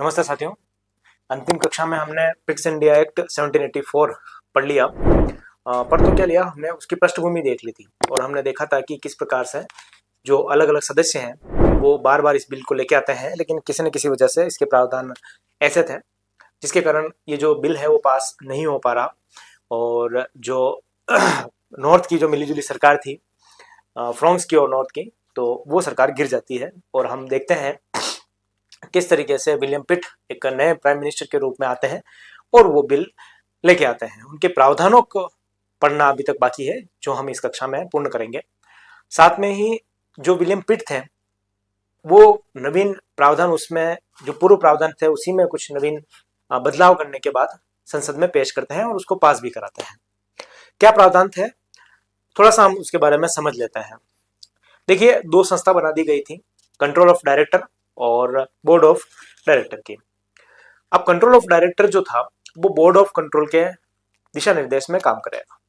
नमस्ते साथियों। अंतिम कक्षा में हमने पिट्स इंडिया एक्ट 1784 पढ़ लिया। पढ़ तो क्या लिया हमने, उसकी पृष्ठभूमि देख ली थी और हमने देखा था कि किस प्रकार से जो अलग अलग सदस्य हैं वो बार बार इस बिल को लेके आते हैं, लेकिन किसी न किसी वजह से इसके प्रावधान ऐसे थे जिसके कारण ये जो बिल है वो पास नहीं हो पा रहा। और जो नॉर्थ की जो मिलीजुली सरकार थी, फ्रांस की और नॉर्थ की, तो वो सरकार गिर जाती है और हम देखते हैं किस तरीके से विलियम पिट एक नए प्राइम मिनिस्टर के रूप में आते हैं और वो बिल लेके आते हैं। उनके प्रावधानों को पढ़ना अभी तक बाकी है, जो हम इस कक्षा में पूर्ण करेंगे। साथ में ही जो विलियम पिट थे वो नवीन प्रावधान, उसमें जो पूर्व प्रावधान थे उसी में कुछ नवीन बदलाव करने के बाद संसद में पेश करते हैं और उसको पास भी कराते हैं। क्या प्रावधान थे, थोड़ा सा हम उसके बारे में समझ लेते हैं। देखिए, दो संस्था बना दी गई थी, कंट्रोल ऑफ डायरेक्टर और बोर्ड ऑफ डायरेक्टर की। अब कंट्रोल ऑफ डायरेक्टर जो था वो बोर्ड ऑफ कंट्रोल के दिशा निर्देश में काम करेगा।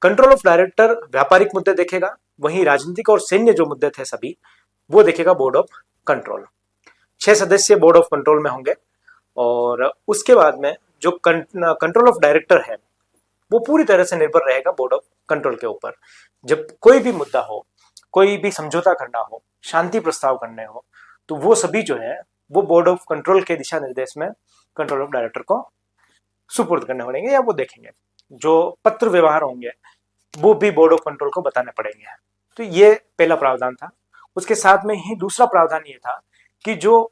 कंट्रोल ऑफ डायरेक्टर व्यापारिक मुद्दे देखेगा, वहीं राजनीतिक और सैन्य जो मुद्दे थे सभी वो देखेगा बोर्ड ऑफ कंट्रोल। 6 सदस्य बोर्ड ऑफ कंट्रोल में होंगे और उसके बाद में जो कंट्रोल ऑफ डायरेक्टर है वो पूरी तरह से निर्भर रहेगा बोर्ड ऑफ कंट्रोल के ऊपर। जब कोई भी मुद्दा हो, कोई भी समझौता करना हो, शांति प्रस्ताव करने हो, तो वो सभी जो है वो बोर्ड ऑफ कंट्रोल के दिशा निर्देश में कंट्रोल ऑफ डायरेक्टर को सुपुर्द करने पड़ेंगे या वो देखेंगे। जो पत्र व्यवहार होंगे वो भी बोर्ड ऑफ कंट्रोल को बताने पड़ेंगे। तो ये पहला प्रावधान था। उसके साथ में ही दूसरा प्रावधान ये था कि जो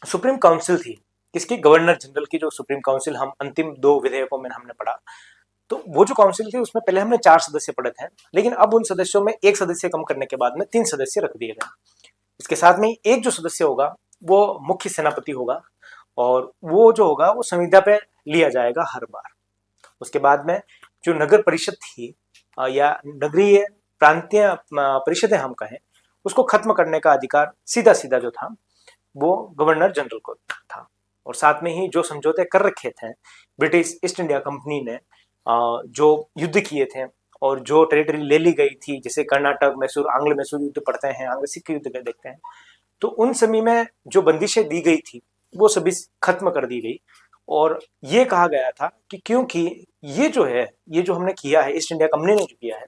सुप्रीम काउंसिल थी, किसकी, गवर्नर जनरल की जो सुप्रीम काउंसिल, हम अंतिम 2 विधेयकों में हमने पढ़ा, तो वो जो काउंसिल थी उसमें पहले हमने 4 सदस्य पढ़े थे, लेकिन अब उन सदस्यों में 1 सदस्य कम करने के बाद में 3 सदस्य रख दिए गए। इसके साथ में एक जो सदस्य होगा वो मुख्य सेनापति होगा और वो जो होगा वो संविदा पे लिया जाएगा हर बार। उसके बाद में जो नगर परिषद थी या नगरीय प्रांतीय परिषदें हम कहें, उसको खत्म करने का अधिकार सीधा सीधा जो था वो गवर्नर जनरल को था। और साथ में ही जो समझौते कर रखे थे ब्रिटिश ईस्ट इंडिया कंपनी ने, जो युद्ध किए थे और जो टेरिटरी ले ली गई थी, जैसे कर्नाटक, मैसूर, आंग्ल मैसूर युद्ध पढ़ते हैं, आंग्ल सिख युद्ध के देखते हैं, तो उन समय में जो बंदिशें दी गई थी वो सभी खत्म कर दी गई। और ये कहा गया था कि क्योंकि ये जो है, ये जो हमने किया है, ईस्ट इंडिया कंपनी ने जो किया है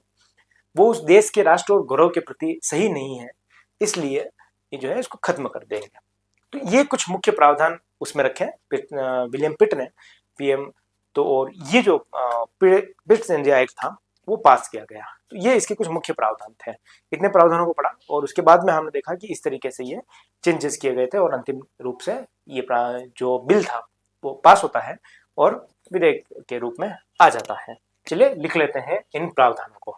वो उस देश के राष्ट्र और गौरव के प्रति सही नहीं है, इसलिए ये जो है इसको खत्म कर देंगे। तो ये कुछ मुख्य प्रावधान उसमें रखे विलियम पिट ने, पीएम। तो और ये जो पिट्स इंडिया एक्ट था वो पास किया गया। तो ये इसके कुछ मुख्य प्रावधान थे। इतने प्रावधानों को पढ़ा और उसके बाद में हमने देखा कि इस तरीके से ये चेंजेस किए गए थे और अंतिम रूप से ये जो बिल था वो पास होता है और विधेयक के रूप में आ जाता है। चलिए लिख लेते हैं इन प्रावधानों को।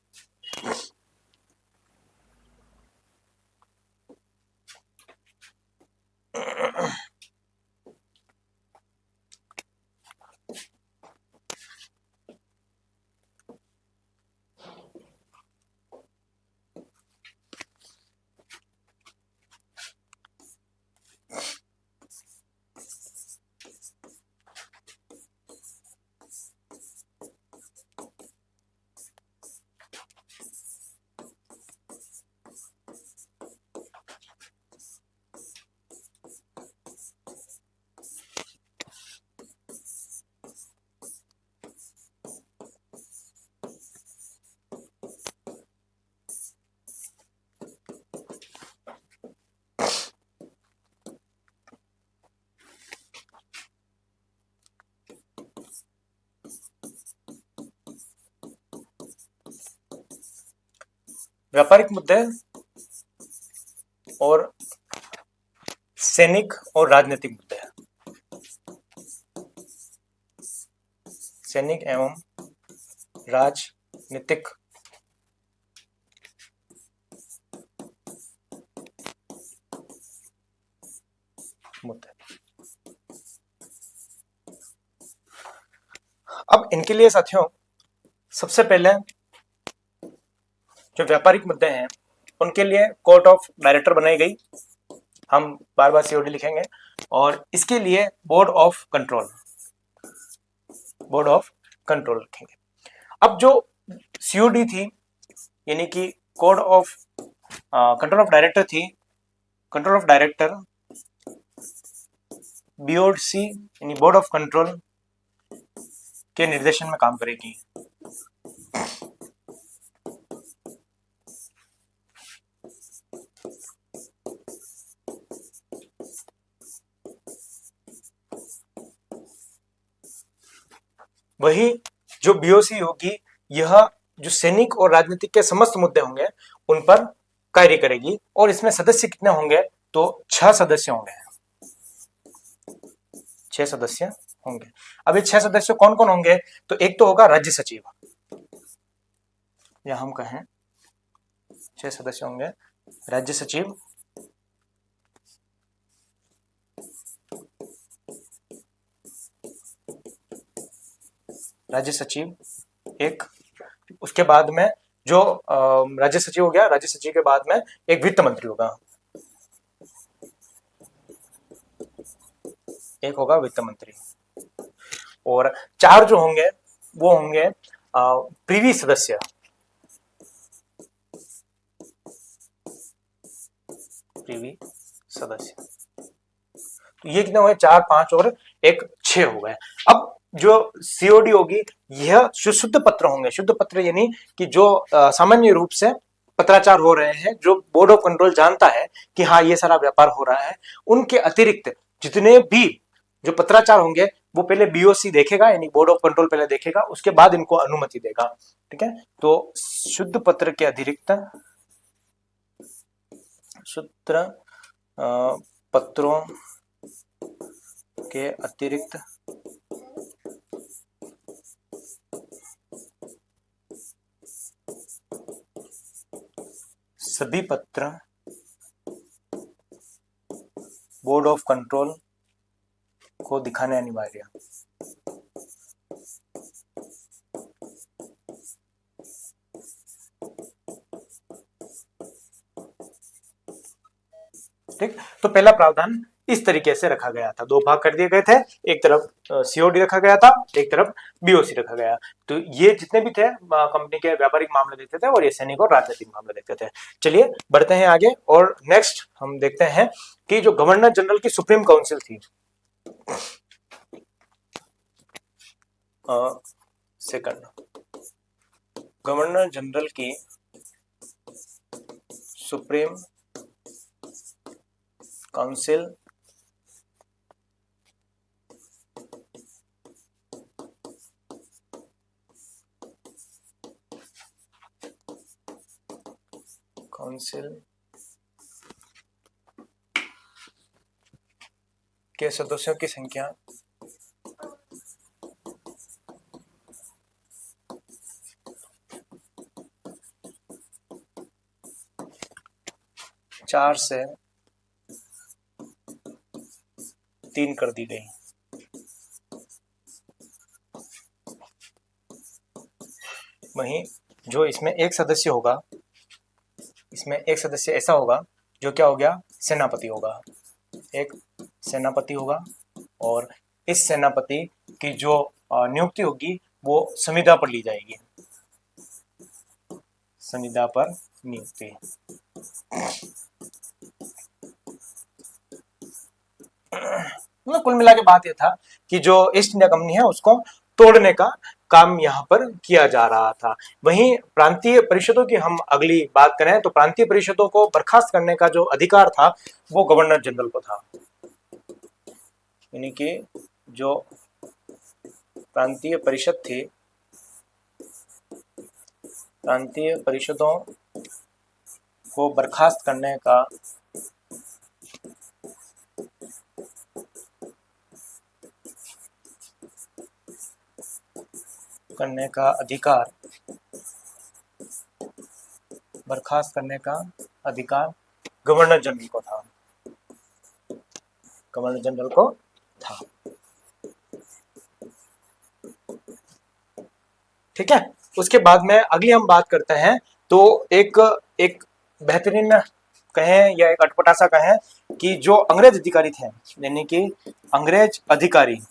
व्यापारिक मुद्दे और सैनिक और राजनीतिक मुद्दे, सैनिक एवं राजनीतिक मुद्दे। अब इनके लिए साथियों सबसे पहले जो व्यापारिक मुद्दे हैं उनके लिए कोर्ट ऑफ डायरेक्टर बनाई गई, हम बार बार सीओडी लिखेंगे, और इसके लिए board of control, board of control लिखेंगे। अब जो सीओडी थी यानी कि code of control of director थी, कंट्रोल ऑफ डायरेक्टर बीओसी यानी बोर्ड ऑफ कंट्रोल के निर्देशन में काम करेगी। वही जो बीओसी होगी यह जो सैनिक और राजनीतिक के समस्त मुद्दे होंगे उन पर कार्य करेगी। और इसमें सदस्य कितने होंगे? तो 6 सदस्य होंगे। 6 सदस्य होंगे। अब ये 6 सदस्य कौन कौन होंगे? तो एक तो होगा राज्य सचिव, या हम कहें 6 सदस्य होंगे राज्य सचिव, राज्य सचिव एक। उसके बाद में जो राज्य सचिव हो गया, राज्य सचिव के बाद में एक वित्त मंत्री होगा, एक होगा वित्त मंत्री। और 4 जो होंगे वो होंगे प्रीवी सदस्य, प्रीवी सदस्य। तो ये कितने हुए? 4, 5 और 1, 6 हो गए। अब जो सीओडी होगी यह शुद्ध पत्र होंगे। शुद्ध पत्र यानी कि जो सामान्य रूप से पत्राचार हो रहे हैं, जो बोर्ड ऑफ कंट्रोल जानता है कि हाँ ये सारा व्यापार हो रहा है, उनके अतिरिक्त जितने भी जो पत्राचार होंगे वो पहले बीओसी देखेगा, यानी बोर्ड ऑफ कंट्रोल पहले देखेगा, उसके बाद इनको अनुमति देगा। ठीक है, तो शुद्ध पत्र के अतिरिक्त, शुद्ध पत्रों के अतिरिक्त सभी पत्र बोर्ड ऑफ कंट्रोल को दिखाने अनिवार्य। ठीक, तो पहला प्रावधान इस तरीके से रखा गया था। 2 भाग कर दिए गए थे, एक तरफ सीओडी रखा गया था, एक तरफ बीओसी रखा गया। तो ये जितने भी थे कंपनी के व्यापारिक मामले देखते थे, और ये सैनिक और राजनीतिक मामले देखते थे। चलिए बढ़ते हैं आगे, और नेक्स्ट हम देखते हैं कि जो गवर्नर जनरल की सुप्रीम काउंसिल थी, सेकंड गवर्नर जनरल की सुप्रीम काउंसिल के सदस्यों की संख्या 4 से 3 कर दी गई। वहीं जो इसमें एक सदस्य होगा, इसमें एक सदस्य ऐसा होगा जो क्या हो गया? सेनापति होगा। एक सेनापति होगा, और इस सेनापति की जो नियुक्ति होगी वो संविदा पर ली जाएगी, संविदा पर नियुक्ति। मतलब कुल मिला के बात यह था कि जो ईस्ट इंडिया कंपनी है उसको तोड़ने का काम यहाँ पर किया जा रहा था। वहीं प्रांतीय परिषदों की हम अगली बात करें तो प्रांतीय परिषदों को बर्खास्त करने का जो अधिकार था वो गवर्नर जनरल को था। यानी कि जो प्रांतीय परिषद थी, प्रांतीय परिषदों को बर्खास्त करने का अधिकार, बर्खास्त करने का अधिकार गवर्नर जनरल को था, गवर्नर जनरल को था। ठीक है, उसके बाद में अगली हम बात करते हैं तो एक बेहतरीन कहें या एक अटपटा सा कहें कि जो अंग्रेज अधिकारी थे, यानी कि अंग्रेज अधिकारी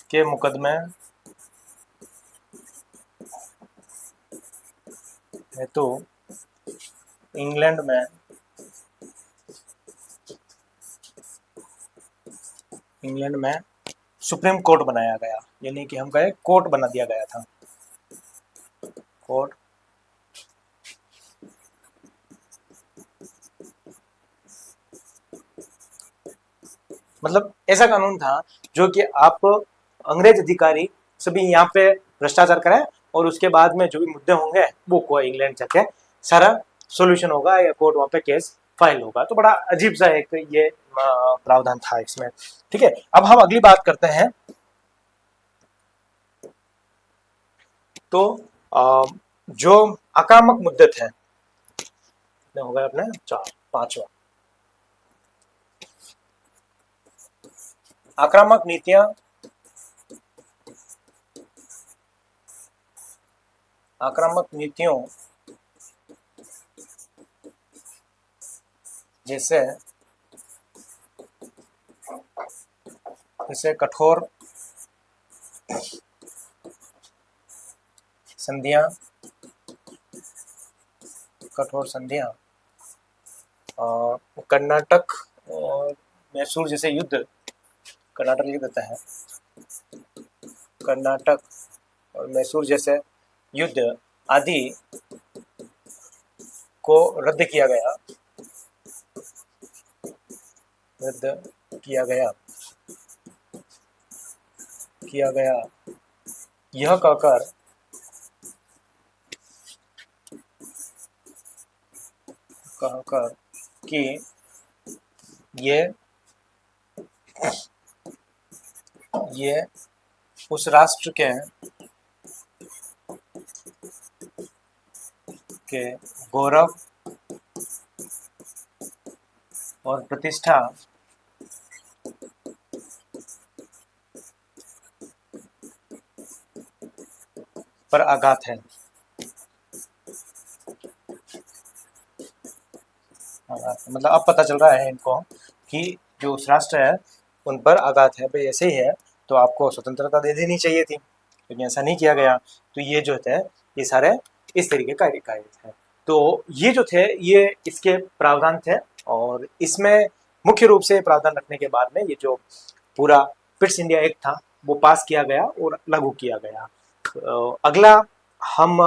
के मुकदमे हेतु इंग्लैंड में सुप्रीम कोर्ट बनाया गया, यानी कि हम कहें कोर्ट बना दिया गया था, कोर्ट। मतलब ऐसा कानून था जो कि आप अंग्रेज अधिकारी सभी यहाँ पे भ्रष्टाचार करें और उसके बाद में जो भी मुद्दे होंगे वो को इंग्लैंड जाके सारा सॉल्यूशन होगा या कोर्ट वहाँ पे केस फाइल होगा। तो बड़ा अजीब सा एक ये प्रावधान था इसमें। ठीक है, अब हम अगली बात करते हैं। तो जो आक्रामक मुद्दे थे हो गए अपने 4-5वां, आक्रामक नीतियां, आक्रामक नीतियों जैसे कठोर संधियां, कर्नाटक और मैसूर जैसे युद्ध, कर्नाटक युद्ध होता है, कर्नाटक और मैसूर जैसे युद्ध आदि को रद्द किया गया, यह कहकर कि ये उस राष्ट्र के गौरव और प्रतिष्ठा पर आघात है। मतलब अब पता चल रहा है इनको कि जो उस राष्ट्र है उन पर आघात है, भाई ऐसे ही है तो आपको स्वतंत्रता दे देनी चाहिए थी, लेकिन ऐसा नहीं किया गया। तो ये जो थे ये सारे इस तरीके का कार्य थे। तो ये जो थे ये इसके प्रावधान थे और इसमें मुख्य रूप से प्रावधान रखने के बाद में ये जो पूरा पिट्स इंडिया एक्ट था वो पास किया गया और लागू किया गया। अगला हम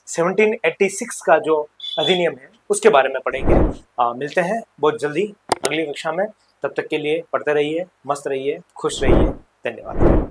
1786 का जो अधिनियम है उसके बारे में पढ़ेंगे। मिलते हैं बहुत जल्दी अगली कक्षा में। तब तक के लिए पढ़ते रहिए, मस्त रहिए, खुश रहिए। धन्यवाद।